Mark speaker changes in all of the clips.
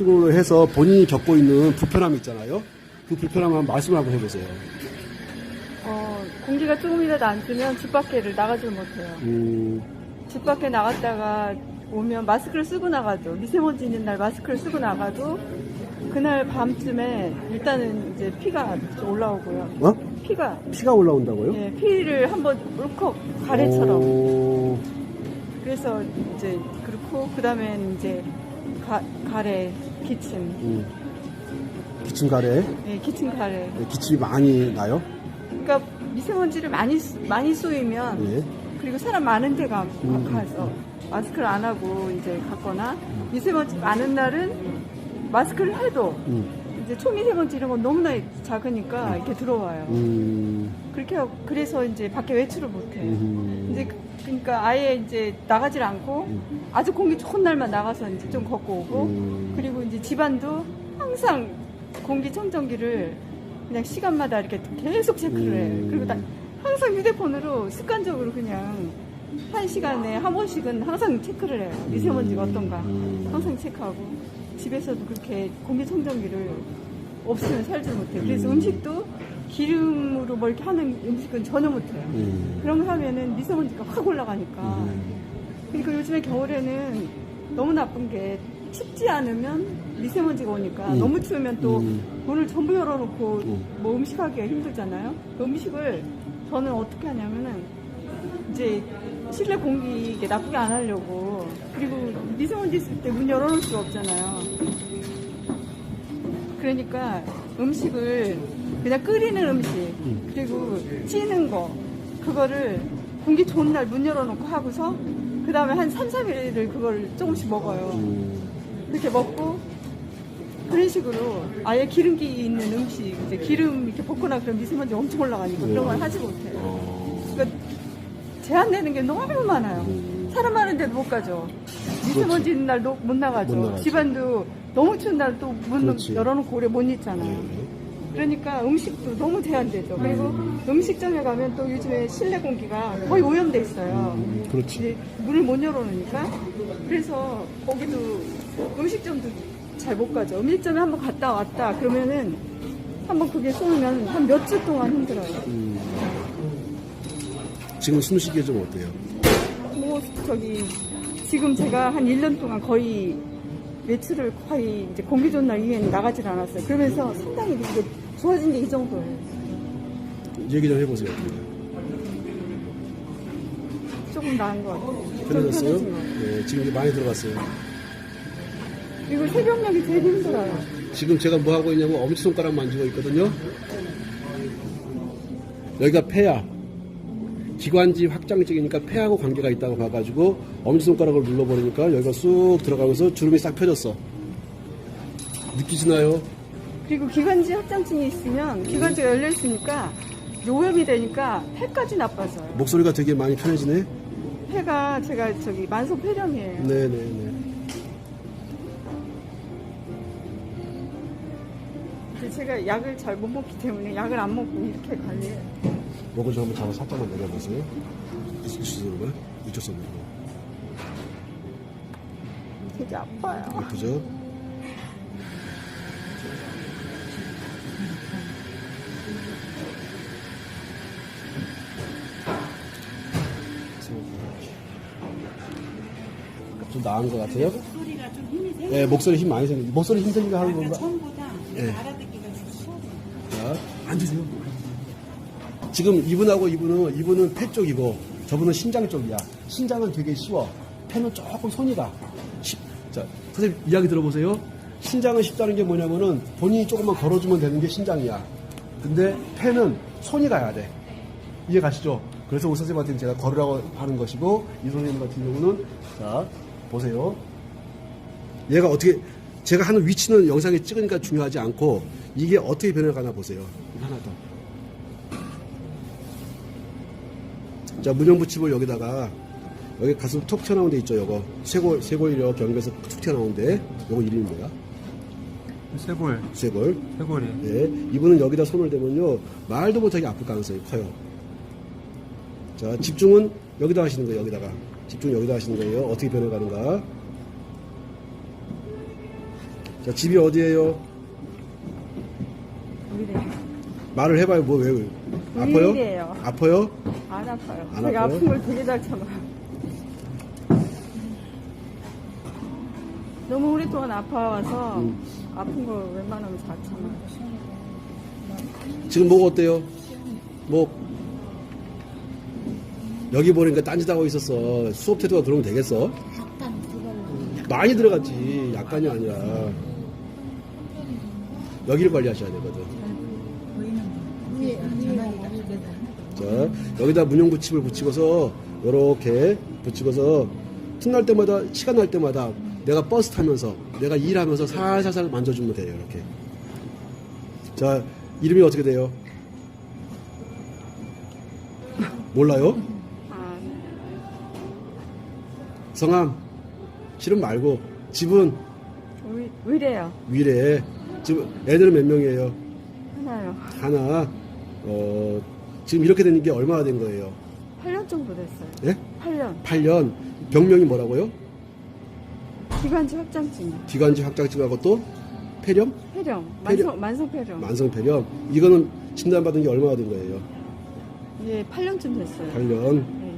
Speaker 1: 직접적으로 해서 본인이 겪고 있는 불편함 있잖아요. 그 불편함 한번 말씀을 한번 해보세요.
Speaker 2: 공기가 조금이라도 안 쓰면 집 밖에를 나가질 못해요. 집 밖에 나갔다가 오면 마스크를 쓰고 나가도, 미세먼지 있는 날 마스크를 쓰고 나가도 그날 밤쯤에 일단은 이제 피가 올라오고요.
Speaker 1: 어? 피가 올라온다고요?
Speaker 2: 예, 피를 한번 울컥 가래처럼.
Speaker 1: 오...
Speaker 2: 그래서 이제 그렇고 그다음에 이제 가래, 기침.
Speaker 1: 기침 가래?
Speaker 2: 예, 기침 가래.
Speaker 1: 기침이 많이 나요?
Speaker 2: 그러니까 미세먼지를 많이 쏘이면
Speaker 1: 예.
Speaker 2: 그리고 사람 많은 데 가서 마스크를 안 하고 이제 갔거나 미세먼지 많은 날은 마스크를 해도 이제 초미세먼지 이런 건 너무나 작으니까 이렇게 들어와요. 그렇게 하고 그래서 이제 밖에 외출을 못 해요. 이제 그러니까 아예 이제 나가질 않고 아주 공기 좋은 날만 나가서 이제 좀 걷고 오고 그리고 이제 집안도 항상 공기청정기를 그냥 시간마다 이렇게 계속 체크를 해요. 그리고 항상 휴대폰으로 습관적으로 그냥 한 시간에 한 번씩은 항상 체크를 해요. 미세먼지가 어떤가 항상 체크하고 집에서도 그렇게 공기청정기를 없으면 살지 못해요. 그래서 음식도 기름으로 뭐 이렇게 하는 음식은 전혀 못해요. 그런 거 하면은 미세먼지가 확 올라가니까. 그러니까 요즘에 겨울에는 너무 나쁜 게 춥지 않으면 미세먼지가 오니까 너무 추우면 또 문을 전부 열어놓고 뭐 음식하기가 힘들잖아요. 그 음식을 저는 어떻게 하냐면은 이제 실내 공기 이게 나쁘게 안 하려고 그리고 미세먼지 있을 때 문 열어놓을 수가 없잖아요. 그러니까 음식을 그냥 끓이는 음식 그리고 찌는 거 그거를 공기 좋은 날 문 열어놓고 하고서 그 다음에 한 3, 4일을 그걸 조금씩 먹어요. 그렇게 먹고 그런 식으로 아예 기름기 있는 음식 이제 기름 이렇게 볶거나 그런 미세먼지 엄청 올라가니까 그런 걸 하지 못해요. 그러니까 제한 내는 게 너무 많아요. 사람 많은데도 못 가죠. 미세먼지 있는 날 못 나가죠. 집안도 너무 추운 날 또 문 열어놓고 오래 못 있잖아요. 그러니까 음식도 너무 제한되죠. 그리고 음식점에 가면 또 요즘에 실내 공기가 거의 오염돼 있어요.
Speaker 1: 그렇지.
Speaker 2: 이제 문을 못 열어놓으니까. 그래서 거기도 음식점도 잘 못 가죠. 음식점에 한번 갔다 왔다 그러면은 한번 그게 쏘면 한 몇 주 동안 힘들어요.
Speaker 1: 지금 숨쉬기 좀 어때요?
Speaker 2: 뭐 지금 제가 한 1년 동안 거의 외출을 거의 이제 공기 좋은 날 이후에는 나가질 않았어요. 그러면서 상당히 이게 좋아진 게 이 정도예요.
Speaker 1: 얘기 좀 해보세요.
Speaker 2: 조금 나은 것 같아요.
Speaker 1: 편해졌어요? 네, 지금 이제 많이 들어갔어요.
Speaker 2: 그리고 새벽녘이 제일 힘들어요.
Speaker 1: 지금 제가 뭐 하고 있냐면 엄지손가락 만지고 있거든요. 여기가 폐야. 기관지 확장적이니까 폐하고 관계가 있다고 봐가지고 엄지손가락을 눌러버리니까 여기가 쑥 들어가면서 주름이 싹 펴졌어. 느끼시나요?
Speaker 2: 그리고 기관지 확장증이 있으면 기관지가 열려 있으니까 오염이 되니까 폐까지 나빠져요.
Speaker 1: 목소리가 되게 많이 편해지네.
Speaker 2: 폐가 제가 만성 폐렴이에요.
Speaker 1: 네네네.
Speaker 2: 제가 약을 잘 못 먹기 때문에 약을 안 먹고 이렇게 관리해요.
Speaker 1: 목을 좀 한번 잡아 살짝만 내려보세요. 이쪽으로 이쪽 손으로.
Speaker 2: 되게 아파요.
Speaker 1: 아프죠? 좀 나은 것 같아요?
Speaker 3: 목소리가 좀 힘이 생겨.
Speaker 1: 네, 목소리 힘 많이 생겨. 목소리 힘 생기가 하는 건가?
Speaker 3: 처음보다
Speaker 1: 네.
Speaker 3: 알아듣기가 좀 수월해요.
Speaker 1: 자, 앉으세요. 지금 이분은 폐 쪽이고 저분은 신장 쪽이야. 신장은 되게 쉬워. 폐는 조금 손이 가. 자, 선생님 이야기 들어보세요. 신장은 쉽다는 게 뭐냐면은 본인이 조금만 걸어주면 되는 게 신장이야. 근데 폐는 손이 가야 돼. 이해 가시죠? 그래서 오 선생님한테는 제가 걸으라고 하는 것이고 이 선생님 같은 경우는 자 보세요. 얘가 어떻게 제가 하는 위치는 영상에 찍으니까 중요하지 않고 이게 어떻게 변해가나 보세요. 하나 더. 자, 문형붙임을 여기다가 여기 가슴 톡 튀어나온 데 있죠. 요거 쇄골이요. 경계에서 툭 튀어나온 데 요거 이름이 뭐야?
Speaker 4: 쇄골.
Speaker 1: 쇄골이. 네, 이분은 여기다 손을 대면요 말도 못하게 아플 가능성이 커요. 자, 집중은 여기다 하시는 거예요. 여기다가 집중 여기다 하시는 거예요. 어떻게 변해가는가? 자, 집이 어디예요?
Speaker 2: 위래.
Speaker 1: 말을 해봐요. 뭐, 왜? 아파요?
Speaker 2: 위래요.
Speaker 1: 아파요?
Speaker 2: 안 아파요.
Speaker 1: 안
Speaker 2: 제가
Speaker 1: 아파요?
Speaker 2: 아픈 걸 되게 잘 참아요. 너무 오랫동안 아파와서 아픈 걸 웬만하면 잘 참아요.
Speaker 1: 지금 목 어때요? 목. 여기 보니까 딴짓하고 있었어. 수업 태도가 그러면 되겠어?
Speaker 3: 약간 그걸로.
Speaker 1: 많이 들어갔지. 약간이 아니라. 여기를 관리하셔야 되거든.
Speaker 3: 위에 전화기가 두 개다.
Speaker 1: 자, 여기다 문용부칩을 붙이고서, 요렇게 붙이고서, 틈날 때마다, 시간 날 때마다, 내가 버스 타면서, 내가 일하면서 살살살 만져주면 돼요, 이렇게. 자, 이름이 어떻게 돼요? 몰라요?
Speaker 2: 아,
Speaker 1: 성함, 실은 말고, 집은
Speaker 2: 위래요.
Speaker 1: 위래. 지금 애들은 몇 명이에요?
Speaker 2: 하나요.
Speaker 1: 하나. 지금 이렇게 되는 게 얼마나 된 거예요?
Speaker 2: 8년 정도 됐어요.
Speaker 1: 예?
Speaker 2: 8년.
Speaker 1: 8년. 병명이 뭐라고요?
Speaker 2: 기관지 확장증.
Speaker 1: 기관지 확장증하고 또 폐렴?
Speaker 2: 폐렴.
Speaker 1: 폐렴.
Speaker 2: 만성 폐렴.
Speaker 1: 만성 폐렴. 이거는 진단받은 게 얼마나 된 거예요?
Speaker 2: 예, 8년쯤 됐어요.
Speaker 1: 8년.
Speaker 2: 네.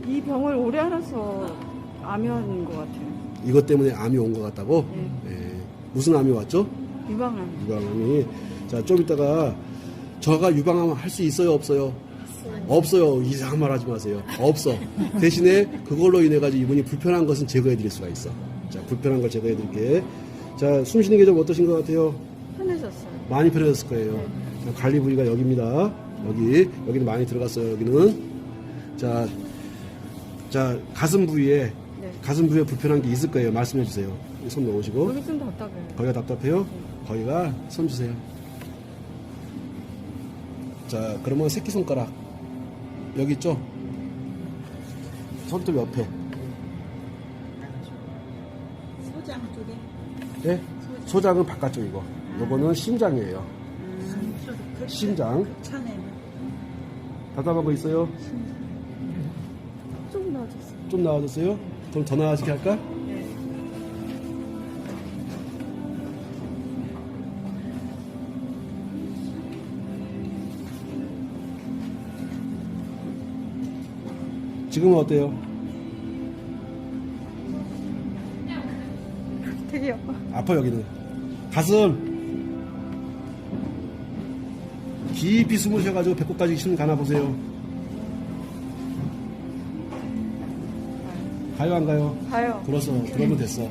Speaker 2: 이 병을 오래 앓아서 암이었는 것 같아요.
Speaker 1: 이것 때문에 암이 온 것 같다고?
Speaker 2: 네.
Speaker 1: 예. 무슨 암이 왔죠?
Speaker 2: 유방암.
Speaker 1: 유방암이. 자, 좀 이따가 저가 유방암 할 수 있어요, 없어요? 없어요. 이상한 말 하지 마세요. 없어. 대신에 그걸로 인해 가지고 이분이 불편한 것은 제거해 드릴 수가 있어. 자, 불편한 걸 제거해 드릴게. 자, 숨 쉬는 게 좀 어떠신 것 같아요?
Speaker 2: 편해졌어요.
Speaker 1: 많이 편해졌을 거예요. 자, 관리 부위가 여기입니다. 여기는 많이 들어갔어요. 여기는. 자, 가슴 부위에,
Speaker 2: 네.
Speaker 1: 가슴 부위에 불편한 게 있을 거예요. 말씀해 주세요. 손 놓으시고.
Speaker 2: 여기 좀 답답해요.
Speaker 1: 거기가 답답해요? 거기가 손 주세요. 자, 그러면 새끼손가락. 여기 있죠? 손톱 옆에.
Speaker 3: 소장 쪽에.
Speaker 1: 네? 소장은 바깥쪽이고. 요거는 심장이에요. 심장.
Speaker 3: 천에.
Speaker 1: 답답한 거 있어요?
Speaker 2: 좀 나아졌어요.
Speaker 1: 좀 나아졌어요? 그럼 더 나아지게 할까?
Speaker 2: 네.
Speaker 1: 지금은 어때요?
Speaker 2: 되게 아파.
Speaker 1: 아파 여기는. 가슴. 깊이 숨을 쉬어가지고 배꼽까지 숨 가나 보세요. 가요 안 가요?
Speaker 2: 가요.
Speaker 1: 그러면 됐어.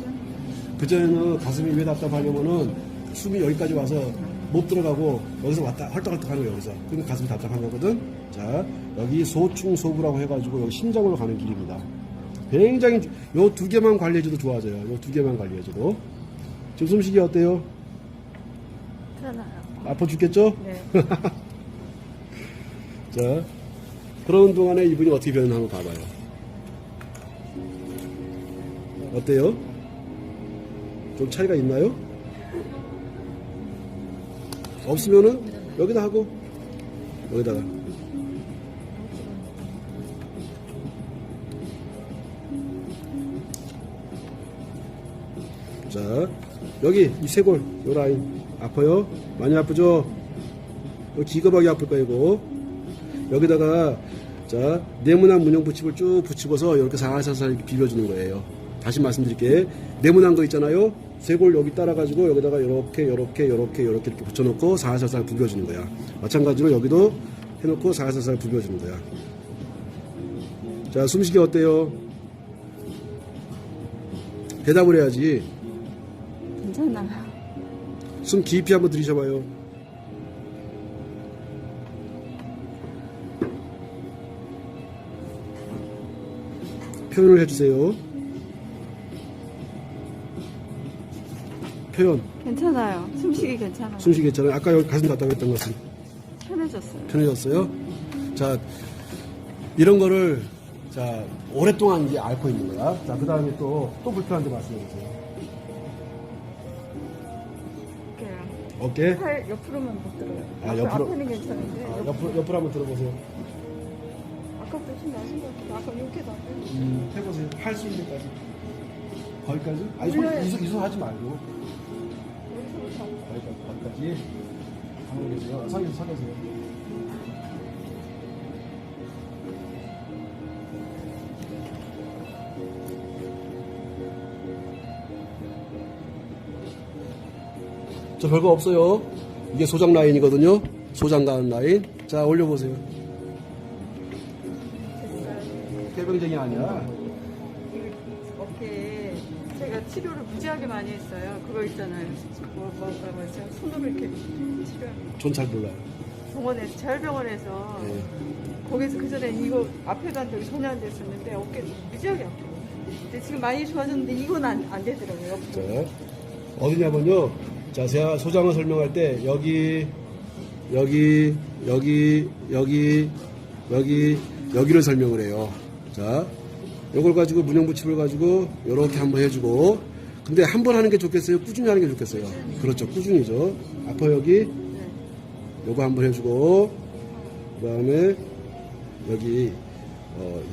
Speaker 1: 그전에는 가슴이 왜 답답하냐면은 숨이 여기까지 와서 못 들어가고 여기서 왔다 헐떡헐떡 하는 거예요. 여기서. 그러니까 가슴이 답답한 거거든. 자, 여기 소충소부라고 해가지고 여기 심장으로 가는 길입니다. 굉장히 요 두 개만 관리해줘도 좋아져요. 요 두 개만 관리해줘도. 지금 숨쉬기 어때요?
Speaker 2: 편해요.
Speaker 1: 아파 죽겠죠?
Speaker 2: 네.
Speaker 1: 자, 그런 동안에 이분이 어떻게 변하나 한번 봐봐요. 어때요? 좀 차이가 있나요? 없으면은 여기다 하고 여기다가. 자, 여기 이 쇄골 요 라인 아파요? 많이 아프죠? 여기 기겁하게 아플 거예요. 이거. 여기다가 자, 네모난 문용부칩을 쭉 붙이고서 이렇게 살살살 이렇게 비벼주는 거예요. 다시 말씀드릴게. 네모난 거 있잖아요. 쇄골 여기 따라가지고 여기다가 이렇게 붙여놓고 살살살 부벼주는 거야. 마찬가지로 여기도 해놓고 살살살 부벼주는 거야. 자, 숨쉬기 어때요? 대답을 해야지.
Speaker 2: 괜찮아요.
Speaker 1: 숨 깊이 한번 들이셔봐요. 표현을 해주세요. 표현.
Speaker 2: 괜찮아요. 숨쉬기 괜찮아요.
Speaker 1: 숨쉬기 괜찮아요. 아까 여기 가슴 답답했던 것은
Speaker 2: 편해졌어요.
Speaker 1: 편해졌어요. 자, 이런 거를 자 오랫동안 이제 앓고 있는 거야. 자, 그 다음에 또 불편한 데 말씀해주세요.
Speaker 2: 어깨요.
Speaker 1: 어깨.
Speaker 2: 팔 옆으로만 못 들어요.
Speaker 1: 아, 옆으로.
Speaker 2: 앞에는 괜찮은데.
Speaker 1: 옆으로 한번 들어보세요.
Speaker 2: 아까부터 좀 나신 것 같아요. 아까 이렇게 나고.
Speaker 1: 해보세요. 할 수 있는 데까지. 거기까지? 아니, 이손 하지 말고. 거기까지. 가만히 계세요. 서 계세요. 저 별거 없어요. 이게 소장 라인이거든요. 소장 가는 라인. 자, 올려보세요. 꾀병쟁이 아니야.
Speaker 2: 어깨에 제가 치료를 무지하게 많이 했어요. 그거 있잖아요. 뭐죠? 손으로 이렇게 치료.
Speaker 1: 전 잘 몰라요.
Speaker 2: 병원에서, 재활병원에서
Speaker 1: 네.
Speaker 2: 거기서 그전에 이거 앞에도 한 적이 전혀 안 됐었는데 어깨 무지하게 아프고. 근데 지금 많이 좋아졌는데 이건 안 되더라고요.
Speaker 1: 자, 어디냐면요. 자, 제가 소장을 설명할 때 여기를 설명을 해요. 자, 요걸 가지고 문형부침을 가지고 요렇게 한번 해주고. 근데 한 번 하는 게 좋겠어요? 꾸준히 하는 게 좋겠어요? 그렇죠. 꾸준히죠. 아파 여기 요거 한번 해주고, 그 다음에 여기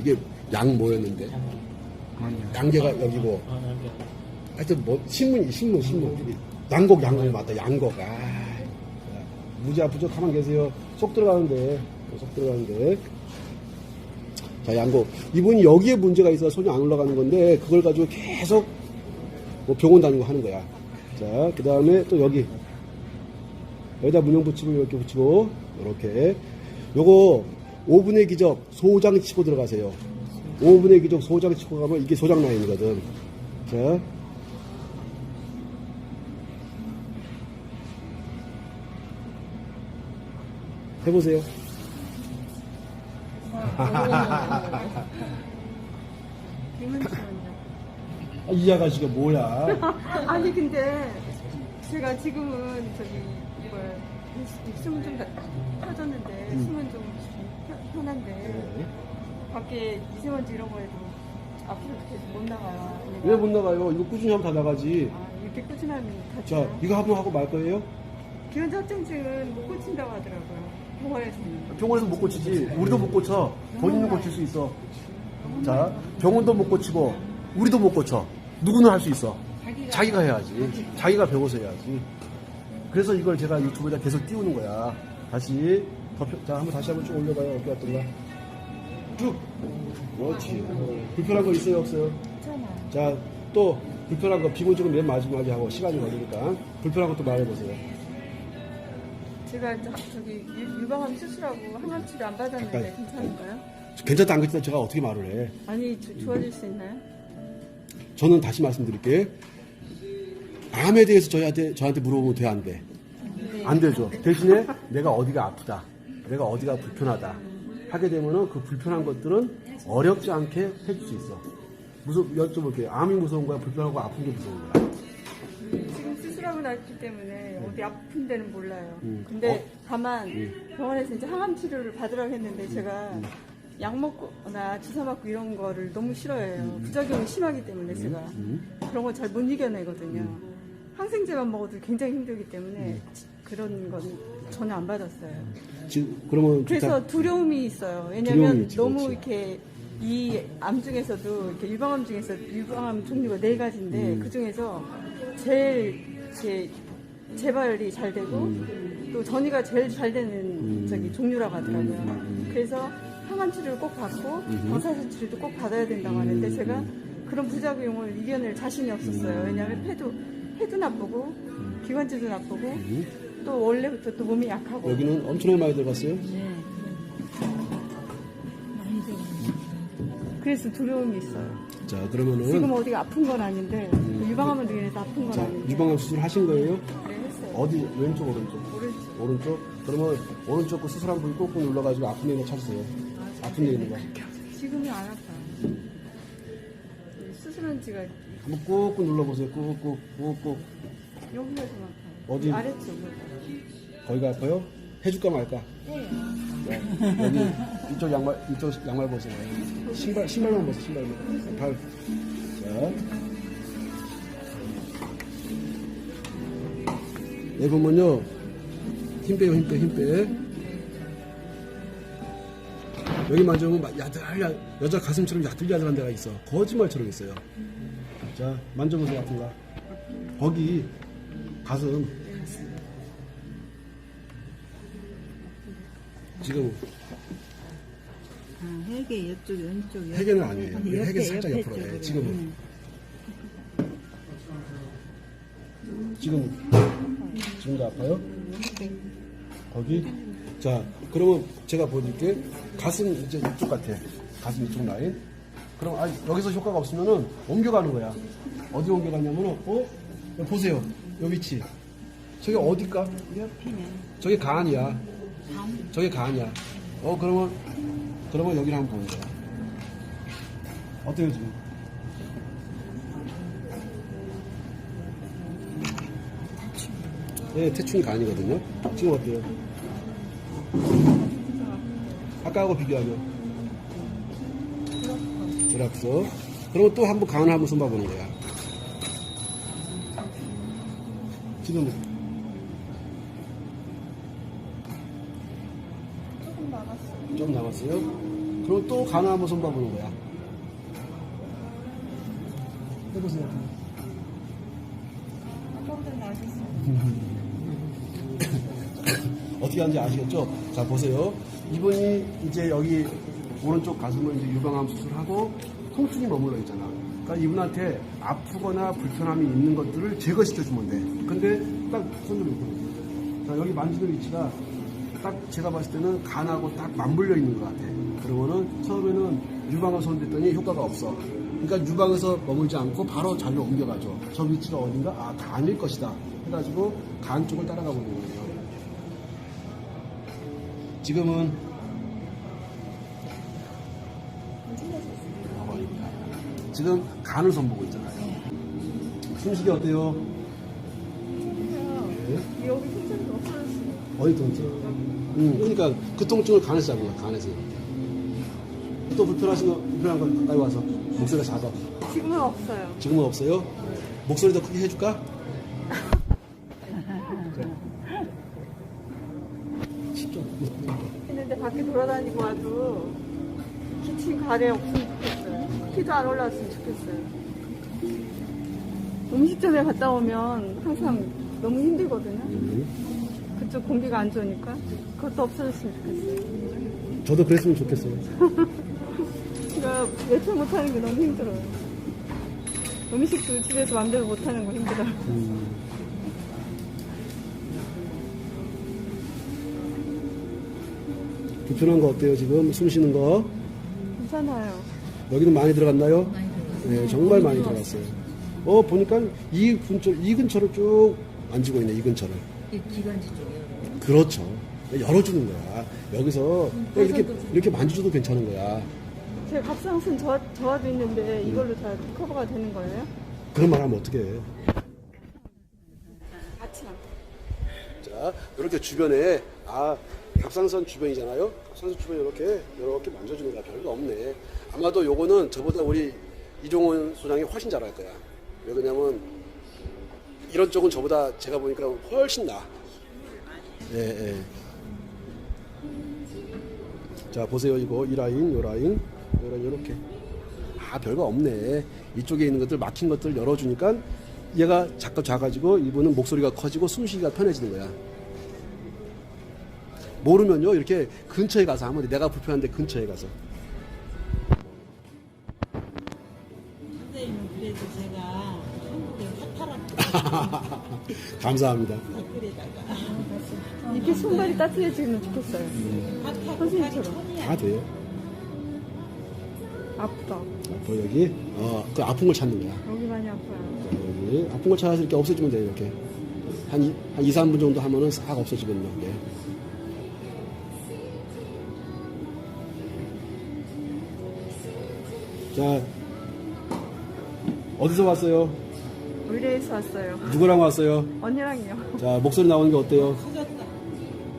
Speaker 1: 이게 양 뭐였는데 양계가 여기고, 하여튼 뭐 신문 양곡 맞다. 양곡. 무지 아프죠? 가만 계세요. 쏙 들어가는데. 자, 양곡. 이분이 여기에 문제가 있어서 손이 안 올라가는 건데, 그걸 가지고 계속 뭐 병원 다니고 하는 거야. 자, 그 다음에 또 여기다 문형 붙이고 이렇게 붙이고, 이렇게. 요거 5분의 기적 소장 치고 들어가세요. 5분의 기적 소장 치고 가면 이게 소장 라인이거든. 자. 해보세요.
Speaker 2: 김은지원요.
Speaker 1: 이 아가씨가 뭐야?
Speaker 2: 아니 근데 제가 지금은 숨은 좀 펴졌는데 숨은 좀 편한데 밖에 미세먼지 이런 거에도 앞으로 계속 못 나가요.
Speaker 1: 왜 못 나가요? 이거 꾸준히 하면 다 나가지.
Speaker 2: 이렇게 꾸준하면 다
Speaker 1: 자,
Speaker 2: 돼요.
Speaker 1: 이거 한번 하고 말 거예요?
Speaker 2: 기원자 합증증은 못 고친다고 하더라고요. 병원에서는.
Speaker 1: 병원에서 못 고치지. 우리도 못 고쳐. 본인은 고칠 수 있어. 자, 병원도 못 고치고 우리도 못 고쳐. 누구는 할 수 있어. 자기가 해야지. 자기가 배워서 해야지. 그래서 이걸 제가 유튜브에다 계속 띄우는 거야. 다시 자, 다시 한번 쭉 올려봐요. 어깨 같던가. 쭉. 그렇지. 불편한 거 있어요, 없어요?
Speaker 3: 괜찮아.
Speaker 1: 자, 또 불편한 거 비문증은 맨 마지막에 하고 시간이 걸리니까 불편한 것도 말해보세요.
Speaker 2: 제가 저기 유방암 수술하고 항암 치료 안 받았는데
Speaker 1: 아니.
Speaker 2: 괜찮을까요?
Speaker 1: 괜찮다 안 괜찮다 제가 어떻게 말을 해?
Speaker 2: 아니 좋아질 수 있나요?
Speaker 1: 저는 다시 말씀드릴게. 암에 대해서 저한테 물어보면 돼, 안 돼? 안 되죠. 대신에 내가 어디가 아프다, 내가 어디가 불편하다 하게 되면은 그 불편한 것들은 어렵지 않게 해줄 수 있어. 여쭤볼게요. 암이 무서운 거야? 불편하고 아픈 게 무서운 거야?
Speaker 2: 지금 수술하고 났기 때문에 어디 아픈 데는 몰라요. 근데 다만 병원에서 이제 항암 치료를 받으라고 했는데 제가 약 먹거나 주사 맞고 이런 거를 너무 싫어해요. 부작용이 심하기 때문에 제가 그런 거 잘 못 이겨내거든요. 항생제만 먹어도 굉장히 힘들기 때문에 그런 건 전혀 안 받았어요.
Speaker 1: 지금 그러면
Speaker 2: 그래서 두려움이 있어요. 왜냐면
Speaker 1: 두려움이 있지,
Speaker 2: 너무
Speaker 1: 그렇지.
Speaker 2: 이렇게 이 암 중에서도 이렇게 유방암 중에서 유방암 종류가 4가지인데 그 중에서 제일 이렇게 재발이 잘 되고 또 전이가 제일 잘 되는 저기 종류라고 하더라고요. 그래서 항암 치료를 꼭 받고 방사선 치료도 꼭 받아야 된다고 하는데 제가 그런 부작용을 이겨낼 자신이 없었어요. 왜냐하면 폐도 나쁘고 기관지도 나쁘고 또 원래부터 또 몸이 약하고.
Speaker 1: 여기는 엄청나게 많이 들어갔어요.
Speaker 2: 그래서 두려움이 있어요.
Speaker 1: 자, 그러면은
Speaker 2: 지금 어디가 아픈 건 아닌데 유방암은 등에서 아픈 건
Speaker 1: 자,
Speaker 2: 아닌데.
Speaker 1: 유방암 수술 하신 거예요?
Speaker 2: 네, 했어요.
Speaker 1: 어디? 왼쪽, 오른쪽?
Speaker 2: 오른쪽.
Speaker 1: 오른쪽? 그러면 오른쪽 거 수술한 부위 꾹꾹 눌러가지고 아픈 데 있는 거 찾으세요. 아픈 데 있는 거.
Speaker 2: 지금이 안 아파요. 수술한 지가
Speaker 1: 한번 꾹꾹 눌러보세요. 꾹꾹.
Speaker 2: 여기가 좀 아파요.
Speaker 1: 어디?
Speaker 2: 아래쪽으로.
Speaker 1: 거기가 아파요? 해줄까 말까? 네. 여기 이쪽 양말 보세요. 신발만 보세요. 신발만. 발. 자. 여기 보면요. 힘 빼요. 여기 만져보면 여자 가슴처럼 야들야들한 데가 있어. 거짓말처럼 있어요. 자, 자, 만져보세요, 아픈가? 거기, 가슴. 지금,
Speaker 3: 아, 회계 이쪽이 왼쪽이요?
Speaker 1: 회계는 아니에요.
Speaker 3: 옆에,
Speaker 1: 회계 살짝
Speaker 3: 옆에
Speaker 1: 옆으로 해.
Speaker 3: 쪽으로.
Speaker 1: 지금은. 지금도 아파요? 거기? 자, 그러면 제가 보여드릴게. 가슴 이제 이쪽 같아. 가슴 이쪽 라인. 그럼 여기서 효과가 없으면은 옮겨가는 거야. 어디 옮겨가냐면은, 여기 보세요. 요 위치. 저게 어딜까?
Speaker 3: 옆이네.
Speaker 1: 저게 간이야.
Speaker 3: 간?
Speaker 1: 저게 간이야. 그러면 여기를 한번 보는 거야. 어때요, 지금? 네, 태충이 간이거든요. 지금 어때요? 아까하고 비교하면. 드락서. 그러면 또 한번 간을 한번 손봐보는 거야. 지금. 조금 남았어요? 그럼 또 간을 한번 손봐보는 거야. 해보세요. 어떻게 하는지 아시겠죠? 자, 보세요. 이분이 이제 여기 오른쪽 가슴을 이제 유방암 수술하고 통증이 머물러 있잖아. 그러니까 이분한테 아프거나 불편함이 있는 것들을 제거시켜주면 돼. 근데 딱 손을 놓고. 자, 여기 만지는 위치가 딱 제가 봤을 때는 간하고 딱 맞물려 있는 것 같아. 그러면은 처음에는 유방암 손댔더니 효과가 없어. 그러니까 유방에서 머물지 않고 바로 자리로 옮겨가죠. 저 위치가 어딘가? 아, 간일 것이다. 해가지고 간 쪽을 따라가 보는 거예요. 지금은 지금 간을 손보고 있잖아요. 숨쉬기 어때요? 네.
Speaker 2: 여기 통증이 없어졌어요.
Speaker 1: 어디 통증? 그러니까 그 통증을 간에서 잡은 거야. 간에서. 또 불편한 거 가까이 와서 목소리가 작아.
Speaker 2: 지금은 없어요.
Speaker 1: 지금은 없어요? 목소리 더 크게 해줄까?
Speaker 2: 했는데 밖에 돌아다니고 와도 기침 가래 없으면 좋겠어요. 키도 안 올라왔으면 좋겠어요. 음식점에 갔다 오면 항상 너무 힘들거든요. 그쪽 공기가 안 좋으니까 그것도 없어졌으면 좋겠어요.
Speaker 1: 저도 그랬으면 좋겠어요.
Speaker 2: 제가 외출 못하는 게 너무 힘들어요. 음식도 집에서 마음대로 못하는 거 힘들어요.
Speaker 1: 불편한 거 어때요, 지금? 숨 쉬는 거?
Speaker 2: 괜찮아요.
Speaker 1: 여기는 많이 들어갔나요?
Speaker 3: 많이 들어갔어요.
Speaker 1: 네, 정말 많이 들어갔어요. 보니까 이 근처를 쭉 만지고 있네, 이 근처를.
Speaker 3: 이 기관지 쪽이요.
Speaker 1: 그렇죠. 열어주는 거야. 여기서 이렇게 만져줘도 괜찮은 거야.
Speaker 2: 제 갑상선 저하도 있는데 이걸로 다 커버가 되는 거예요?
Speaker 1: 그런 말 하면 어떡해.
Speaker 2: 같이 나.
Speaker 1: 자, 이렇게 주변에, 갑상선 주변이잖아요? 갑상선 주변 이렇게 만져주는 거야. 별거 없네. 아마도 요거는 저보다 우리 이종원 소장이 훨씬 잘할 거야. 왜 그러냐면, 이런 쪽은 저보다 제가 보니까 훨씬 나아. 예. 자, 보세요. 이거, 이 라인, 요 라인, 요렇게. 별거 없네. 이쪽에 있는 것들, 막힌 것들 열어주니까 얘가 자꾸 작아지고 이분은 목소리가 커지고 숨쉬기가 편해지는 거야. 모르면요, 이렇게 근처에 가서 하면 돼. 내가 불편한데 근처에 가서.
Speaker 3: 선생님은 그래도 제가 한국에 화타락
Speaker 1: 감사합니다.
Speaker 3: 댓글에다가
Speaker 2: 이렇게 손발이 따뜻해지면 좋겠어요. 선생님처럼.
Speaker 1: 다 돼요.
Speaker 2: 아프다.
Speaker 1: 또 여기, 그 아픈 걸 찾는 거야.
Speaker 2: 여기 많이 아파요.
Speaker 1: 여기 아픈 걸 찾아서 이렇게 없애주면 돼요. 이렇게 한 2, 3분 정도 하면은 싹 없어지거든요. 이게. 자, 어디서 왔어요?
Speaker 2: 의뢰에서 왔어요.
Speaker 1: 누구랑 왔어요?
Speaker 2: 언니랑요.
Speaker 1: 자, 목소리 나오는 게 어때요?
Speaker 3: 커졌다.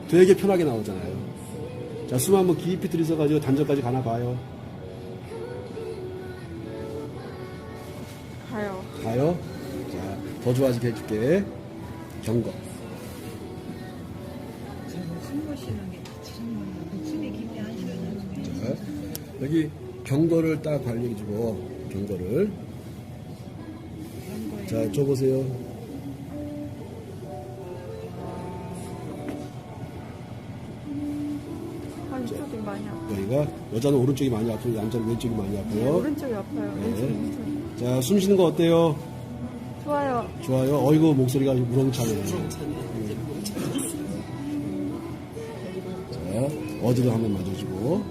Speaker 1: 되게 편하게 나오잖아요. 자, 숨 한번 깊이 들이셔가지고 단전까지 가나 봐요. 가요? 자, 더 좋아지게 해줄게. 경거.
Speaker 3: 숨 쉬는 게 정말 숨이 깊이 안 쉬어요.
Speaker 1: 자, 여기 경거를 딱 관리해주고, 경거를. 자, 줘보세요.
Speaker 2: 이쪽이 많이 아파요.
Speaker 1: 여기가 여자는 오른쪽이 많이 아프고 남자는 왼쪽이 많이 아파요.
Speaker 2: 오른쪽이 아파요.
Speaker 1: 네.
Speaker 2: 왼쪽이 엄청.
Speaker 1: 자, 숨 쉬는 거 어때요?
Speaker 2: 좋아요.
Speaker 1: 좋아요. 어이구, 목소리가 우렁차네요. 자, 어디도 한번 맞아주고,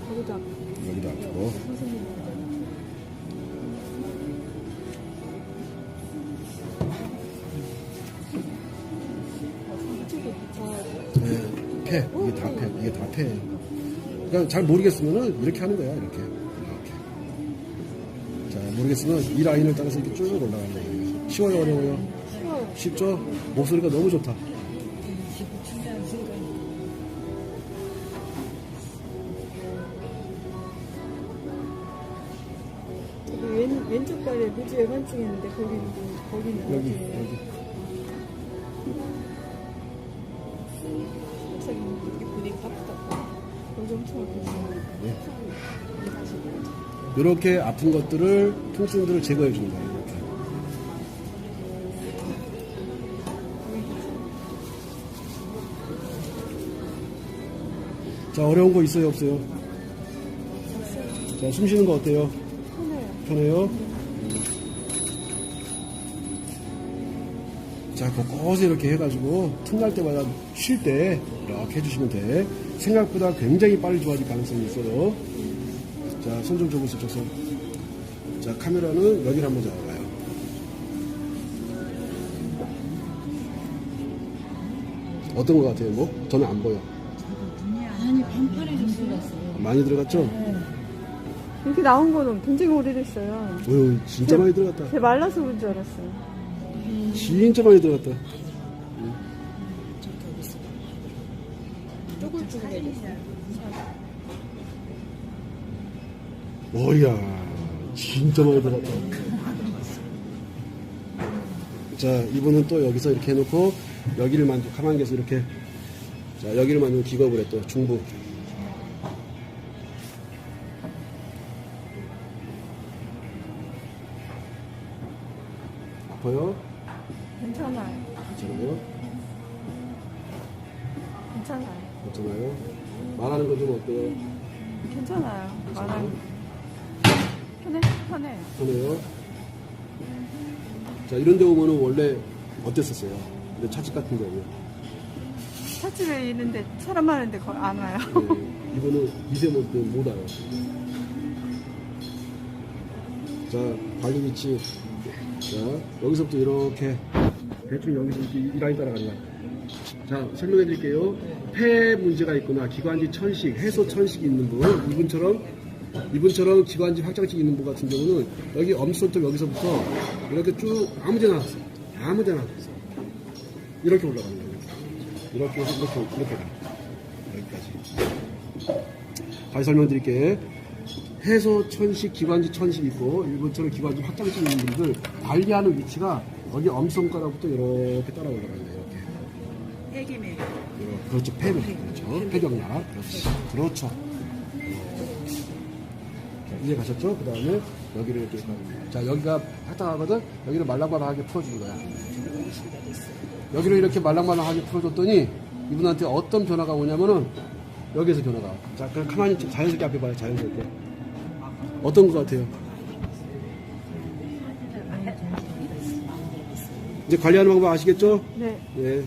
Speaker 2: 거기도 아파요.
Speaker 1: 여기도 아프고.
Speaker 2: 이쪽이 좋아요.
Speaker 1: 네, 패. 이게 다 패. 이게 다 패. 그러니까 잘 모르겠으면은 이렇게 하는 거야, 이렇게. 이렇게. 자, 모르겠으면 이 라인을 따라서 이렇게 쭉 올라가는 거예요. 쉬워요, 어려워요?
Speaker 2: 쉬워요.
Speaker 1: 쉽죠? 목소리가 너무 좋다.
Speaker 2: 여기 왼쪽 발에 무지 외관증 있는데 거기는
Speaker 1: 여기,
Speaker 2: 어디예요?
Speaker 1: 여기.
Speaker 2: 살짝 이렇게 보니까 아프다. 여기 엄청 아프죠.
Speaker 1: 네. 이렇게 아픈 것들을, 통증들을 제거해 주는 거예요, 이렇게. 자, 어려운 거 있어요, 없어요? 자, 숨 쉬는 거 어때요?
Speaker 2: 편해요.
Speaker 1: 편해요? 자, 곳곳에 이렇게 해가지고 틈날 때마다 쉴 때 이렇게 해주시면 돼. 생각보다 굉장히 빨리 좋아질 가능성이 있어요. 자, 손 좀 줘보세요, 저 손. 자, 카메라는 여기를 한번 잡아봐요. 어떤 것 같아요, 뭐? 저는 안 보여.
Speaker 3: 아니 반팔해졌어요.
Speaker 1: 많이 들어갔죠?
Speaker 2: 이렇게 나온 거는 굉장히 오래됐어요.
Speaker 1: 어휴, 진짜 많이 들어갔다.
Speaker 2: 제 말라서 그런 줄 알았어요.
Speaker 1: 진짜 많이 들어갔다.
Speaker 3: 쪼글쪼글해졌어요.
Speaker 1: 오야, 진짜 많이 들어갔다. 자, 이분은 또 여기서 이렇게 해놓고 여기를 만져, 가만히 계서 이렇게. 자, 여기를 만지고 기겁을 해, 또 중부. 아파요?
Speaker 2: 괜찮아요.
Speaker 1: 괜찮아요?
Speaker 2: 괜찮아요.
Speaker 1: 괜찮아요? 말하는 거 좀 어때요?
Speaker 2: 괜찮아요. 말하는 편해요.
Speaker 1: 편해요? 자, 이런 데 오면은 원래 어땠었어요? 근데 차집 같은 경우.
Speaker 2: 찻집에 있는데 사람 많은데 거의 안 와요.
Speaker 1: 네, 이거는 미세먼지 때문에 못 와요. 자, 관리 위치. 자, 여기서부터 이렇게 대충 여기서 이렇게 이 라인 따라가는 거야. 자, 설명해 드릴게요. 폐 문제가 있거나 기관지 천식, 해소 천식이 있는 분, 이분처럼 기관지 확장증이 있는 분 같은 경우는 여기 엄지손톱 여기서부터 이렇게 쭉 아무데나 이렇게 올라가는 거예요. 이렇게 해서 이렇게 가. 여기까지. 다시 설명드릴게. 해소 천식, 기관지 천식 있고 일본처럼 기관지 확장증 있는 분들 관리하는 위치가 여기 엄지손가락부터 이렇게 따라 올라가는 거예요. 이렇게.
Speaker 3: 애기매.
Speaker 1: 그렇죠. 폐면. 그렇죠. 폐경락. 그렇죠. 자, 이해 가셨죠? 그 다음에 여기를 이렇게. 자, 여기가 딱딱하거든? 여기를 말랑말랑하게 풀어주는 거야. 여기를 이렇게 말랑말랑하게 풀어줬더니 이분한테 어떤 변화가 오냐면은 여기에서 변화가 와. 자, 그럼 가만히 자연스럽게 앞에 봐요. 자연스럽게. 어떤 것 같아요? 이제 관리하는 방법 아시겠죠?
Speaker 2: 네.
Speaker 1: 네.